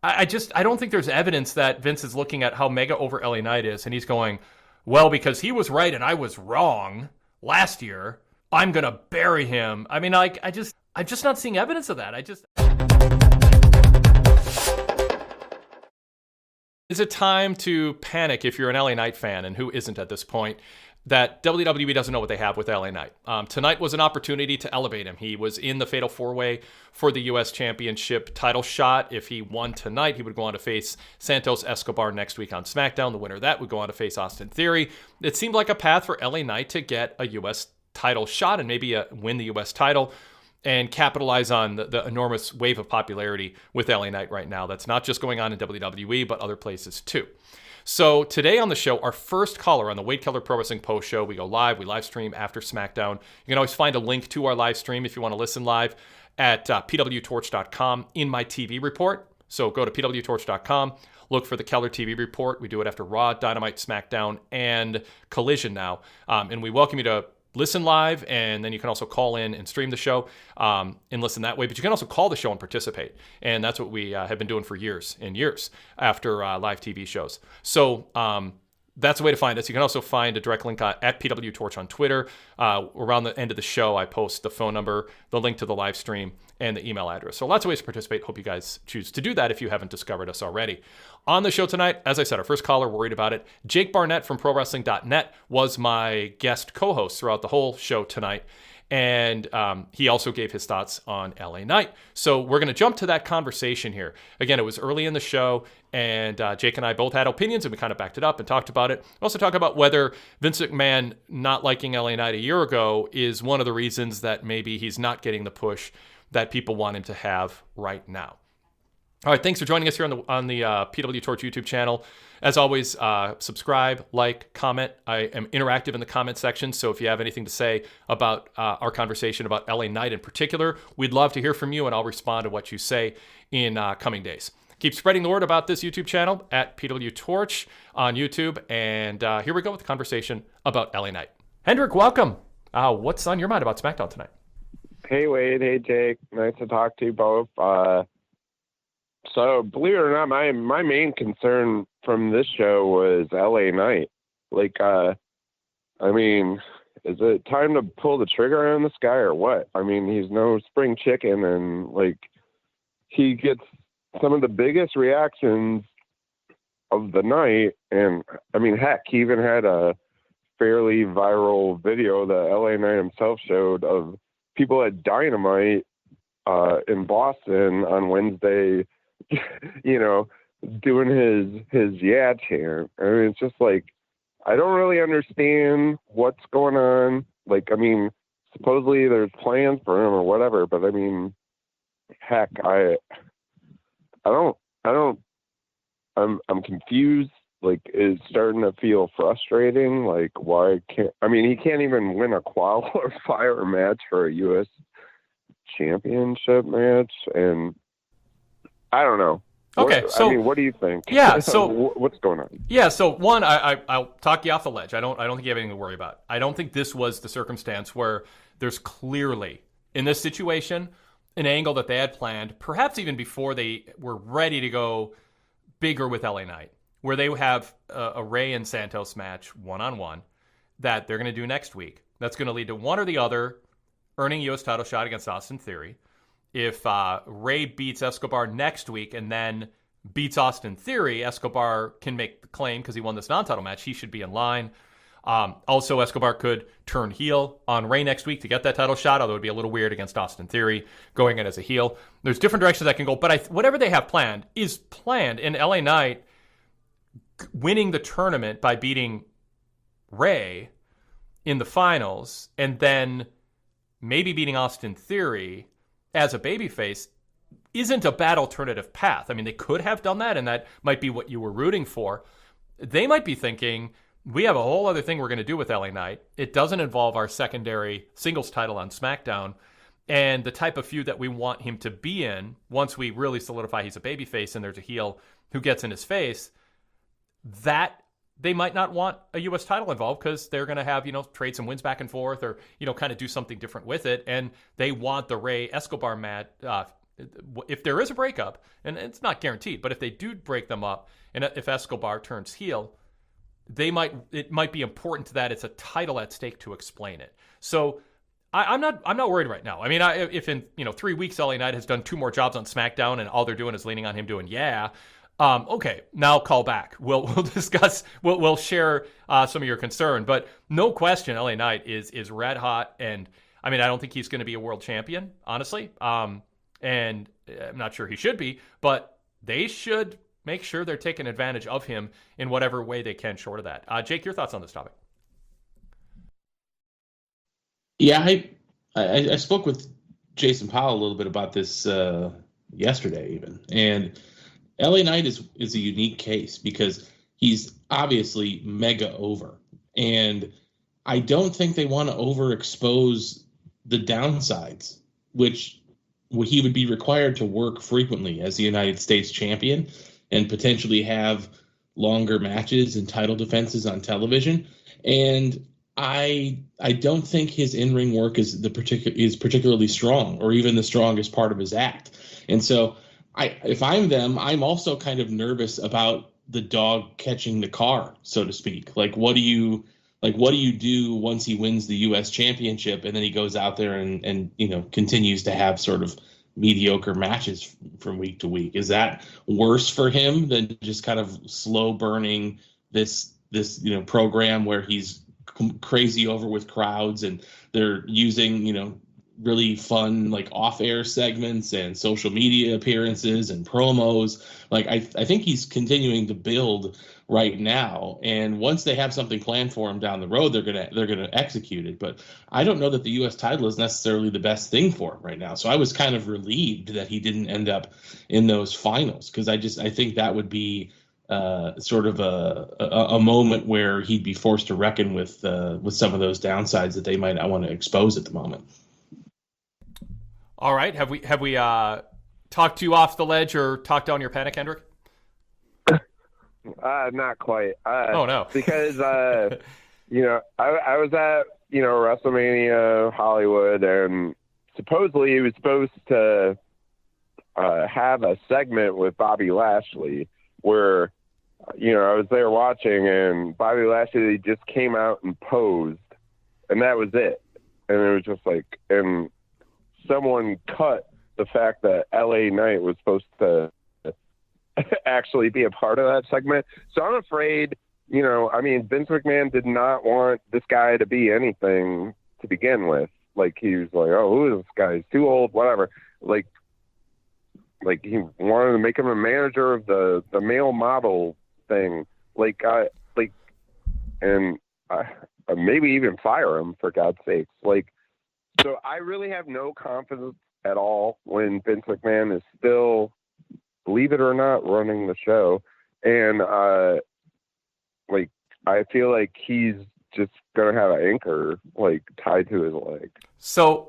I don't think there's evidence that Vince is looking at how mega over LA Knight is, and he's going, well, because he was right and I was wrong last year, I'm going to bury him. I mean, I'm just not seeing evidence of that. Is it time to panic if you're an LA Knight fan, and who isn't at this point, that WWE doesn't know what they have with LA Knight? Tonight was an opportunity to elevate him. He was in the Fatal 4-Way for the U.S. Championship title shot. If he won tonight, he would go on to face Santos Escobar next week on Smackdown. The winner of that would go on to face Austin Theory. It seemed like a path for LA Knight to get a U.S. title shot and maybe win the U.S. title and capitalize on the enormous wave of popularity with LA Knight right now. That's not just going on in WWE, but other places too. So today on the show, our first caller on the Wade Keller Pro Wrestling Post Show. We go live, we live stream after SmackDown. You can always find a link to our live stream if you want to listen live at pwtorch.com in my TV report. So go to pwtorch.com, look for the Keller TV report. We do it after Raw, Dynamite, SmackDown, and Collision now. And we welcome you to listen live, and then you can also call in and stream the show and listen that way. But you can also call the show and participate. And that's what we have been doing for years and years after live TV shows. So that's a way to find us. You can also find a direct link at PW Torch on Twitter. Around the end of the show, I post the phone number, the link to the live stream, and the email address. So lots of ways to participate. Hope you guys choose to do that if you haven't discovered us already. On the show tonight, as I said, our first caller, worried about it. Jake Barnett from prowrestling.net was my guest co-host throughout the whole show tonight. And he also gave his thoughts on LA Knight. So we're going to jump to that conversation here. Again, it was early in the show, and Jake and I both had opinions, and we kind of backed it up and talked about it. We also talk about whether Vince McMahon not liking LA Knight a year ago is one of the reasons that maybe he's not getting the push that people want him to have right now. All right, thanks for joining us here on the PW Torch YouTube channel. As always, subscribe, like, comment. I am interactive in the comment section, so if you have anything to say about our conversation about LA Knight in particular, we'd love to hear from you, and I'll respond to what you say in coming days. Keep spreading the word about this YouTube channel at PW Torch on YouTube, and here we go with the conversation about LA Knight. Hendrik, welcome. What's on your mind about SmackDown tonight? Hey, Wade. Hey, Jake. Nice to talk to you both. So, believe it or not, my main concern from this show was LA Knight. Like, I mean, is it time to pull the trigger on this guy or what? I mean, he's no spring chicken, and, like, he gets some of the biggest reactions of the night. And, I mean, heck, he even had a fairly viral video that LA Knight himself showed of people at Dynamite in Boston on Wednesday, you know, doing his yeah chant. I mean, it's just like, I don't really understand what's going on. Like, I mean, supposedly there's plans for him or whatever, but I mean, heck, I'm confused. Like, it's starting to feel frustrating. Like, why can't, I mean, he can't even win a qualifier match for a U.S. championship match, and I don't know. Okay, I mean, what do you think? Yeah, so what's going on? Yeah, so one, I'll talk you off the ledge. I don't think you have anything to worry about. I don't think this was the circumstance where there's clearly, in this situation, an angle that they had planned, perhaps even before they were ready to go bigger with LA Knight, where they have a Rey and Santos match one-on-one that they're going to do next week. That's going to lead to one or the other earning U.S. title shot against Austin Theory. If Rey beats Escobar next week and then beats Austin Theory, Escobar can make the claim because he won this non-title match. He should be in line. Also, Escobar could turn heel on Rey next week to get that title shot, although it would be a little weird against Austin Theory going in as a heel. There's different directions that can go, but whatever they have planned is planned. And LA Knight winning the tournament by beating Rey in the finals and then maybe beating Austin Theory as a babyface isn't a bad alternative path. I mean, they could have done that, and that might be what you were rooting for. They might be thinking, we have a whole other thing we're going to do with LA Knight. It doesn't involve our secondary singles title on SmackDown, and the type of feud that we want him to be in once we really solidify he's a babyface and there's a heel who gets in his face, that they might not want a U.S. title involved because they're going to have, trade some wins back and forth or, kind of do something different with it. And they want the Rey Escobar if there is a breakup, and it's not guaranteed, but if they do break them up, and if Escobar turns heel, it might be important that it's a title at stake to explain it. So I'm not worried right now. I mean, if in 3 weeks LA Knight has done 2 more jobs on SmackDown and all they're doing is leaning on him doing okay, now call back. We'll discuss. We'll share some of your concern, but no question, LA Knight is red hot, and I mean, I don't think he's going to be a world champion, honestly. And I'm not sure he should be, but they should make sure they're taking advantage of him in whatever way they can short of that. Jake, your thoughts on this topic? Yeah, I spoke with Jason Powell a little bit about this yesterday even. And LA Knight is a unique case because he's obviously mega over. And I don't think they want to overexpose the downsides, which he would be required to work frequently as the United States champion and potentially have longer matches and title defenses on television. And I don't think his in-ring work is particularly strong, or even the strongest part of his act. And so if I'm them, I'm also kind of nervous about the dog catching the car, so to speak. What do you do once he wins the U.S. championship and then he goes out there and continues to have sort of mediocre matches from week to week? Is that worse for him than just kind of slow burning this program where he's crazy over with crowds and they're using really fun off-air segments and social media appearances and promos? I think he's continuing to build right now, and once they have something planned for him down the road, they're gonna execute it. But I don't know that the U.S. title is necessarily the best thing for him right now. So I was kind of relieved that he didn't end up in those finals, because I think that would be sort of a moment where he'd be forced to reckon with some of those downsides that they might not want to expose at the moment. All right, have we talked you off the ledge or talked down your panic, Hendrick? Not quite. Oh no, because I was at WrestleMania Hollywood, and supposedly he was supposed to have a segment with Bobby Lashley where I was there watching, and Bobby Lashley just came out and posed, and that was it. And it was just and someone cut the fact that LA Knight was supposed to actually be a part of that segment. So I'm afraid, Vince McMahon did not want this guy to be anything to begin with. He was oh, who is this guy? He's too old, whatever. He wanted to make him a manager of the male model thing. And maybe even fire him, for God's sakes. So I really have no confidence at all when Vince McMahon is still, believe it or not, running the show. And I feel like he's just gonna have an anchor tied to his leg. So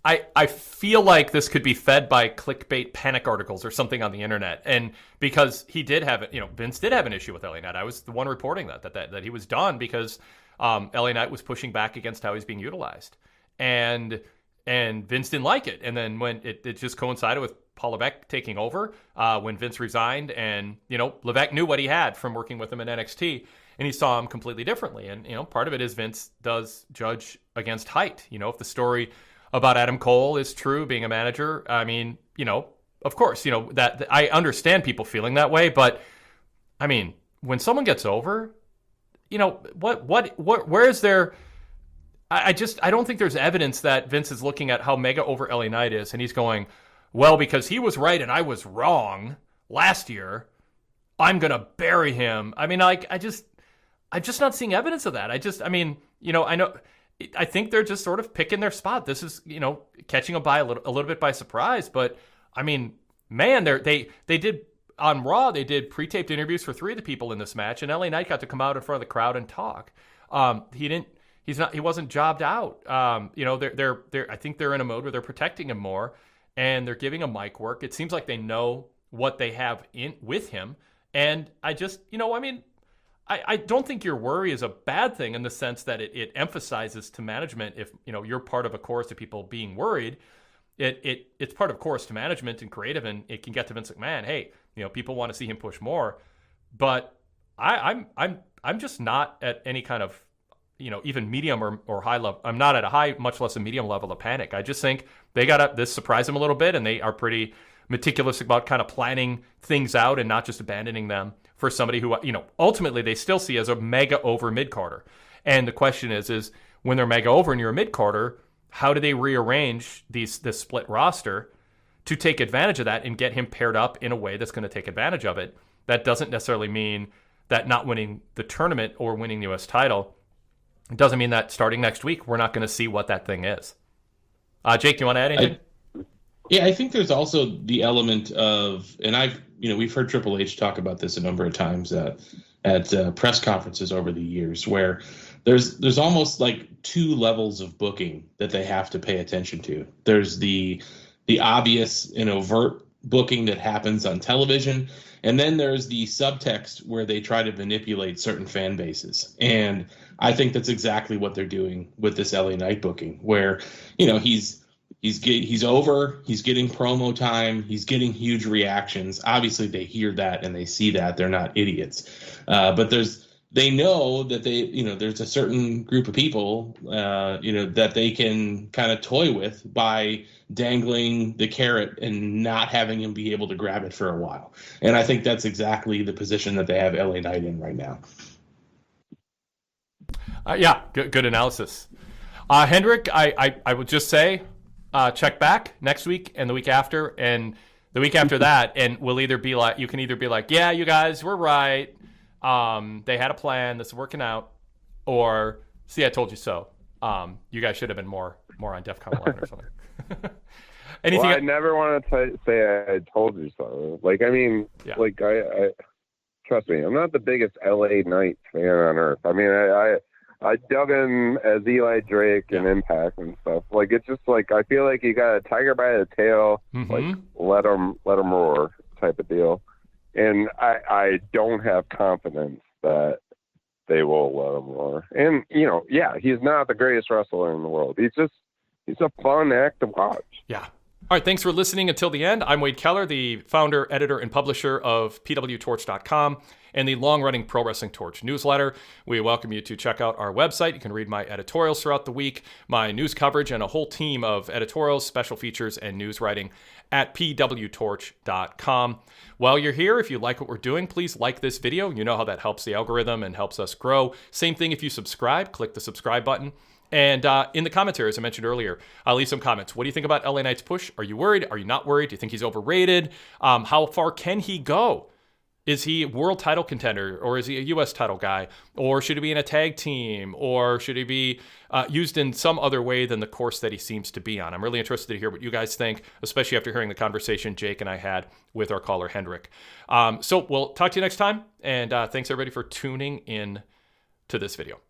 I feel like this could be fed by clickbait panic articles or something on the internet. And because he did have it, Vince did have an issue with LA Knight. I was the one reporting that he was done because LA Knight was pushing back against how he's being utilized. And Vince didn't like it. And then when it just coincided with Paul Levesque taking over, when Vince resigned, and Levesque knew what he had from working with him in NXT, and he saw him completely differently. And part of it is Vince does judge against height. If the story about Adam Cole is true, being a manager, I mean, of course, that I understand people feeling that way, but I mean, when someone gets over, where is there? I don't think there's evidence that Vince is looking at how mega over LA Knight is, and he's going, well, because he was right and I was wrong last year, I'm gonna bury him. I mean, I'm just not seeing evidence of that. I know. I think they're just sort of picking their spot. This is, catching them by a little bit by surprise. But I mean, man, they did on Raw. They did pre-taped interviews for 3 of the people in this match, and LA Knight got to come out in front of the crowd and talk. He wasn't jobbed out. I think they're in a mode where they're protecting him more, and they're giving him mic work. It seems like they know what they have in with him, and I don't think your worry is a bad thing in the sense that it emphasizes to management if you're part of a chorus of people being worried. it's part of course to management and creative, and it can get to Vince McMahon. Hey, people want to see him push more, but I'm just not at any kind of even medium or high level. I'm not at a high, much less a medium level of panic. I just think they this surprised them a little bit, and they are pretty meticulous about kind of planning things out and not just abandoning them for somebody who ultimately they still see as a mega over mid-carder. And the question is when they're mega over and you're a mid-carder, how do they rearrange this split roster to take advantage of that and get him paired up in a way that's going to take advantage of it? That doesn't necessarily mean that not winning the tournament or winning the U.S. title. It doesn't mean that starting next week we're not going to see what that thing is. Jake, you want to add anything? Yeah, I think there's also the element of, and we've heard Triple H talk about this a number of times at press conferences over the years, where there's almost like two levels of booking that they have to pay attention to. There's the obvious and overt booking that happens on television, and then there's the subtext where they try to manipulate certain fan bases. And I think that's exactly what they're doing with this LA Knight booking, where he's over, he's getting promo time, he's getting huge reactions. Obviously, they hear that and they see that. They're not idiots, but they know that there's a certain group of people, that they can kind of toy with by dangling the carrot and not having him be able to grab it for a while. And I think that's exactly the position that they have LA Knight in right now. Yeah, good analysis. Hendrick, I would just say, check back next week and the week after and the week after that, and we'll either be like, you can either be like, yeah, you guys were right. They had a plan. This is working out. Or, see, I told you so. You guys should have been more on DEFCON 11 or something. Anything? Well, I never want to say I told you so. Like, I mean, yeah. Like, I trust me, I'm not the biggest LA Knight fan on earth. I mean, I dug him as Eli Drake and Impact and stuff. Like, it's just like, I feel like you got a tiger by the tail, like, let him roar type of deal. And I don't have confidence that they will let him roar. And, he's not the greatest wrestler in the world. He's a fun act to watch. Yeah. All right, thanks for listening until the end. I'm Wade Keller, the founder, editor, and publisher of pwtorch.com and the long-running Pro Wrestling Torch newsletter. We welcome you to check out our website. You can read my editorials throughout the week, my news coverage, and a whole team of editorials, special features, and news writing at pwtorch.com. While you're here, if you like what we're doing, please like this video. You know how that helps the algorithm and helps us grow. Same thing if you subscribe. Click the subscribe button. And in the commentary, as I mentioned earlier, I'll leave some comments. What do you think about LA Knight's push? Are you worried? Are you not worried? Do you think he's overrated? How far can he go? Is he a world title contender, or is he a U.S. title guy? Or should he be in a tag team? Or should he be used in some other way than the course that he seems to be on? I'm really interested to hear what you guys think, especially after hearing the conversation Jake and I had with our caller, Hendrick. So we'll talk to you next time. And thanks, everybody, for tuning in to this video.